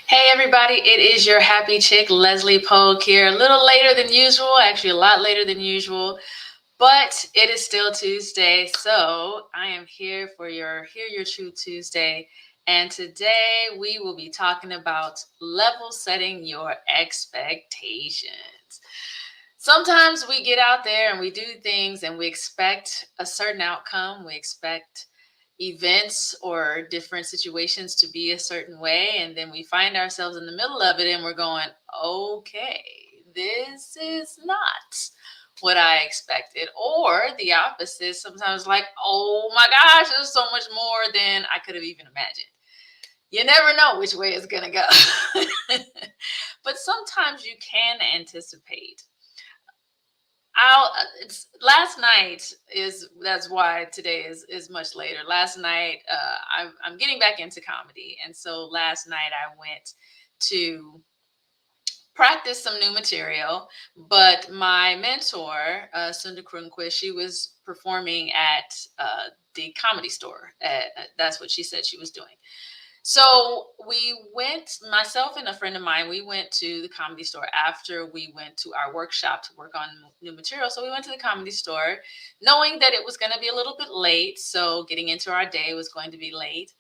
Hey everybody, it is your happy chick, Leslie Polk here. A little later than usual, actually a lot later than usual, but it is still Tuesday, so I am here for your Hear Your Truth Tuesday. And today we will be talking about level setting your expectations. Sometimes we get out there and we do things and we expect a certain outcome. We expect events or different situations to be a certain way. And then we find ourselves in the middle of it and we're going, okay, this is not what I expected. Or the opposite, sometimes like, oh my gosh, there's so much more than I could have even imagined. You never know which way it's going to go. But sometimes you can anticipate. It's last night is that's why today is much later. Last night, I'm getting back into comedy, and so last night I went to practice some new material. But my mentor, Sunda Krunquist, she was performing at the comedy store. That's what she said she was doing. So we went, myself and a friend of mine, we went to the comedy store after we went to our workshop to work on new material. So we went to the comedy store knowing that it was going to be a little bit late. So getting into our day was going to be late.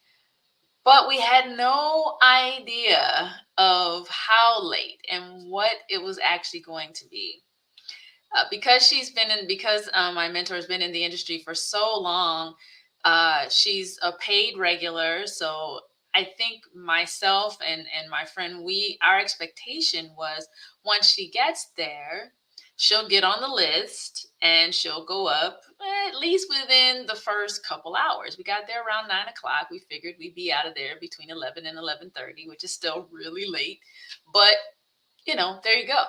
But we had no idea of how late and what it was actually going to be. Because my mentor has been in the industry for so long. She's a paid regular, so I think myself and my friend, we our expectation was once she gets there, she'll get on the list and she'll go up at least within the first couple hours. We got there around 9 o'clock. We figured we'd be out of there between 11 and 11:30, which is still really late, but there you go.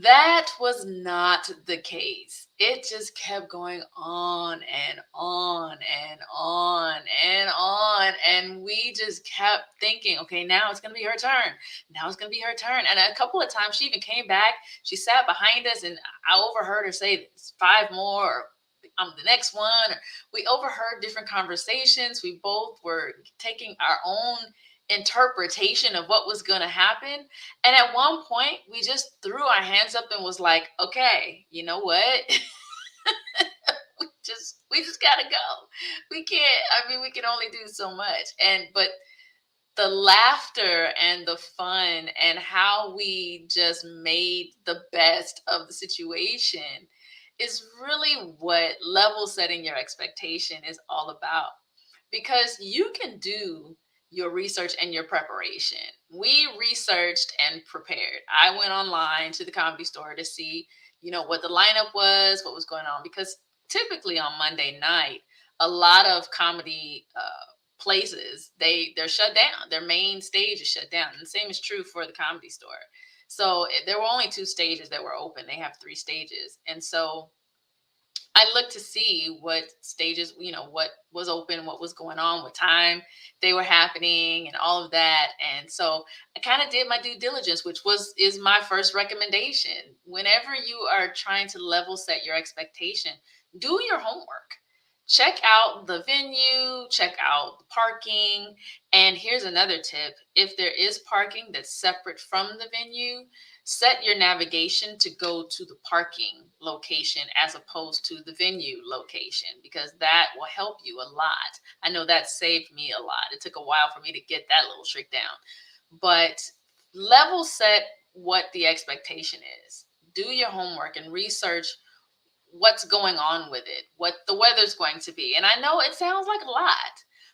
That was not the case. It just kept going on and on and on and on. And we just kept thinking, okay, now it's going to be her turn. Now it's going to be her turn. And a couple of times she even came back. She sat behind us and I overheard her say, five more. Or, I'm the next one. Or we overheard different conversations. We both were taking our own interpretation of what was going to happen. And at one point, we just threw our hands up and was like, okay, you know what? we just gotta go. We can't, I mean, we can only do so much. But the laughter and the fun and how we just made the best of the situation is really what level setting your expectation is all about, because you can do your research and your preparation. We researched and prepared. I went online to the comedy store to see, what the lineup was, what was going on, because typically on Monday night, a lot of comedy places they're shut down. Their main stage is shut down, and the same is true for the comedy store. So there were only two stages that were open. They have three stages, and so I looked to see what stages, what was open, what was going on, what time they were happening, and all of that. And so I kind of did my due diligence, which is my first recommendation. Whenever you are trying to level set your expectation, do your homework. Check out the venue, check out the parking. And here's another tip. If there is parking that's separate from the venue, set your navigation to go to the parking location as opposed to the venue location, because that will help you a lot. I know that saved me a lot. It took a while for me to get that little trick down. But level set what the expectation is. Do your homework and research what's going on with it, what the weather's going to be. And I know it sounds like a lot,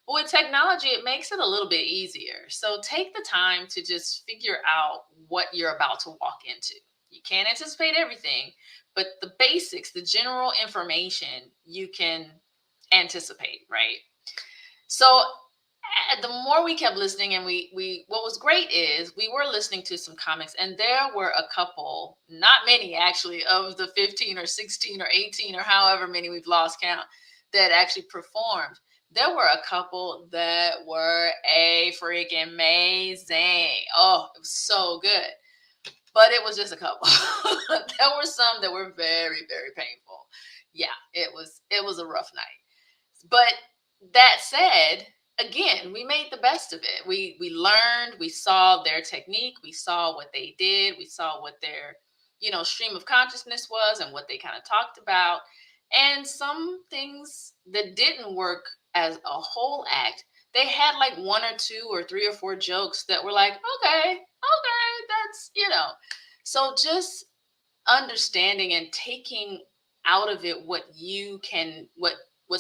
but with technology, it makes it a little bit easier. So take the time to just figure out what you're about to walk into. You can't anticipate everything, but the basics, the general information, you can anticipate, right? So the more we kept listening, and we what was great is we were listening to some comics, and there were a couple, not many actually, of the 15 or 16 or 18 or however many, we've lost count, that actually performed. There were a couple that were a freaking amazing. Oh, it was so good. But it was just a couple. There were some that were very, very painful. Yeah, it was a rough night. But that said, again, we made the best of it. We learned, we saw their technique, we saw what they did, we saw what their, stream of consciousness was and what they kind of talked about. And some things that didn't work as a whole act, they had like one or two or three or four jokes that were like, okay, okay, that's. So just understanding and taking out of it what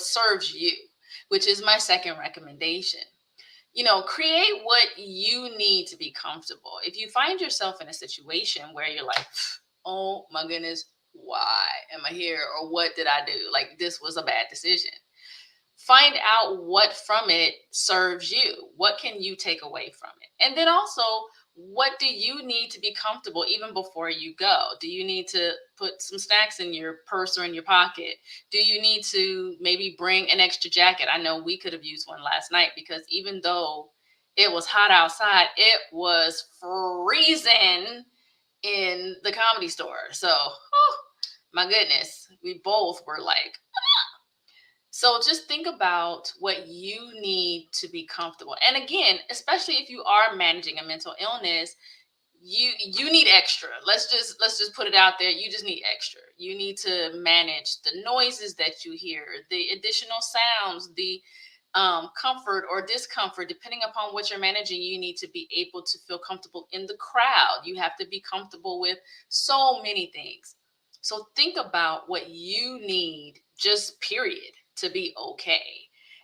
serves you, which is my second recommendation. Create what you need to be comfortable. If you find yourself in a situation where you're like, oh my goodness, why am I here, or what did I do, like this was a bad decision, find out what from it serves you. What can you take away from it? And then also, what do you need to be comfortable even before you go? Do you need to put some snacks in your purse or in your pocket? Do you need to maybe bring an extra jacket? I know we could have used one last night because even though it was hot outside, it was freezing in the Comedy Store. So, my goodness, we both were like, so just think about what you need to be comfortable. And again, especially if you are managing a mental illness, you need extra. Let's just put it out there. You just need extra. You need to manage the noises that you hear, the additional sounds, the comfort or discomfort, depending upon what you're managing. You need to be able to feel comfortable in the crowd. You have to be comfortable with so many things. So think about what you need, just period, to be okay.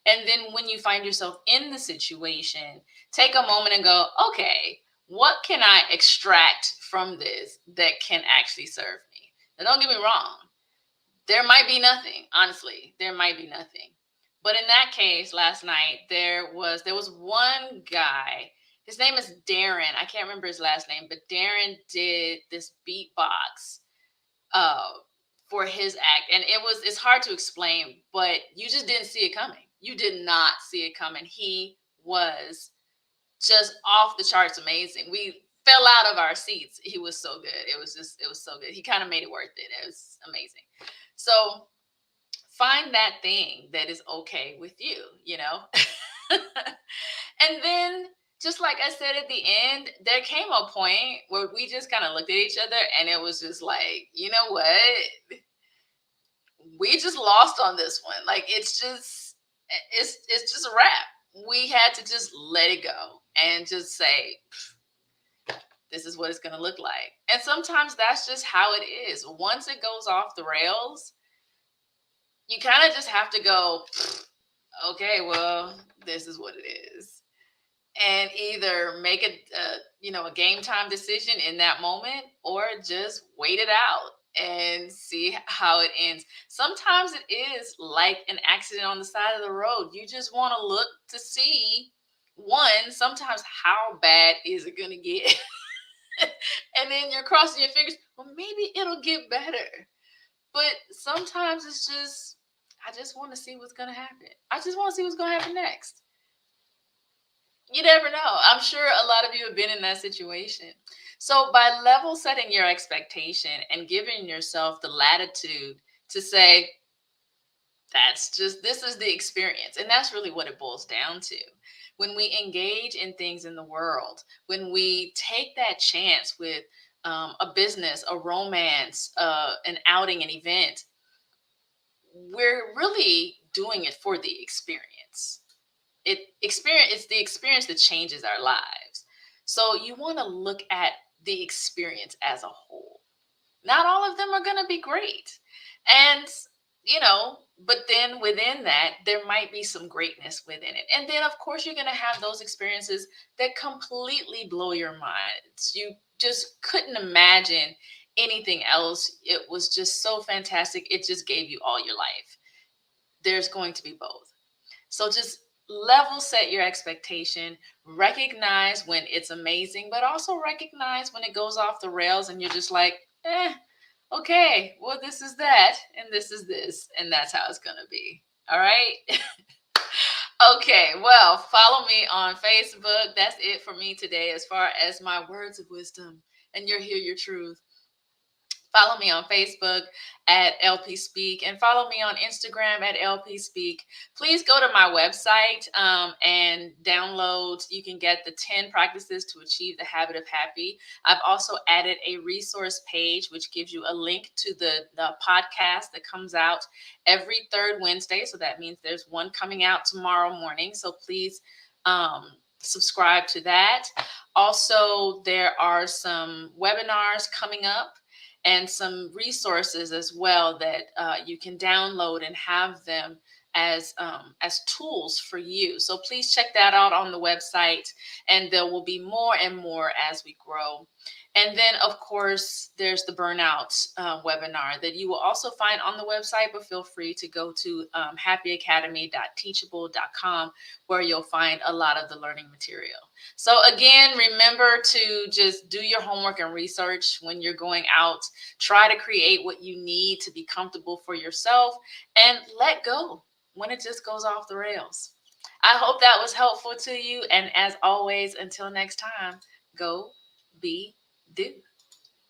And then when you find yourself in the situation, take a moment and go, okay, what can I extract from this that can actually serve me? Now, don't get me wrong. There might be nothing, honestly. There might be nothing. But in that case, last night there was one guy. His name is Darren. I can't remember his last name, but Darren did this beatbox uh, for his act, and it's hard to explain, but you just didn't see it coming. You did not see it coming. He was just off the charts amazing. We fell out of our seats. He was so good. It was so good. He kind of made it worth it. It was amazing. So find that thing that is okay with you. And then, just like I said at the end, there came a point where we just kind of looked at each other and it was just like, you know what? We just lost on this one. Like it's just a wrap. We had to just let it go and just say, this is what it's going to look like. And sometimes that's just how it is. Once it goes off the rails, you kind of just have to go, okay, well, this is what it is. And either make a game time decision in that moment, or just wait it out and see how it ends. Sometimes it is like an accident on the side of the road. You just want to look to see, one, sometimes how bad is it going to get? And then you're crossing your fingers, well, maybe it'll get better. But sometimes it's just, I just want to see what's going to happen. I just want to see what's going to happen next. You never know. I'm sure a lot of you have been in that situation. So by level setting your expectation and giving yourself the latitude to say, this is the experience. And that's really what it boils down to. When we engage in things in the world, when we take that chance with a business, a romance, an outing, an event, we're really doing it for the experience. It's the experience that changes our lives. So you want to look at the experience as a whole. Not all of them are going to be great. And but then within that, there might be some greatness within it. And then of course you're going to have those experiences that completely blow your mind. You just couldn't imagine anything else. It was just so fantastic. It just gave you all your life. There's going to be both. So just level set your expectation, recognize when it's amazing, but also recognize when it goes off the rails and you're just like, okay, well, this is that, and this is this, and that's how it's going to be. All right. Okay, well, follow me on Facebook. That's it for me today as far as my words of wisdom and your Hear Your Truth. Follow me on Facebook at LP Speak and follow me on Instagram at LP Speak. Please go to my website and download. You can get the 10 practices to achieve the habit of happy. I've also added a resource page, which gives you a link to the podcast that comes out every third Wednesday. So that means there's one coming out tomorrow morning. So please subscribe to that. Also, there are some webinars coming up and some resources as well that you can download and have them as tools for you. So please check that out on the website, and there will be more and more as we grow. And then, of course, there's the burnout webinar that you will also find on the website, but feel free to go to happyacademy.teachable.com where you'll find a lot of the learning material. So again, remember to just do your homework and research when you're going out. Try to create what you need to be comfortable for yourself and let go when it just goes off the rails. I hope that was helpful to you. And as always, until next time, go, be, do.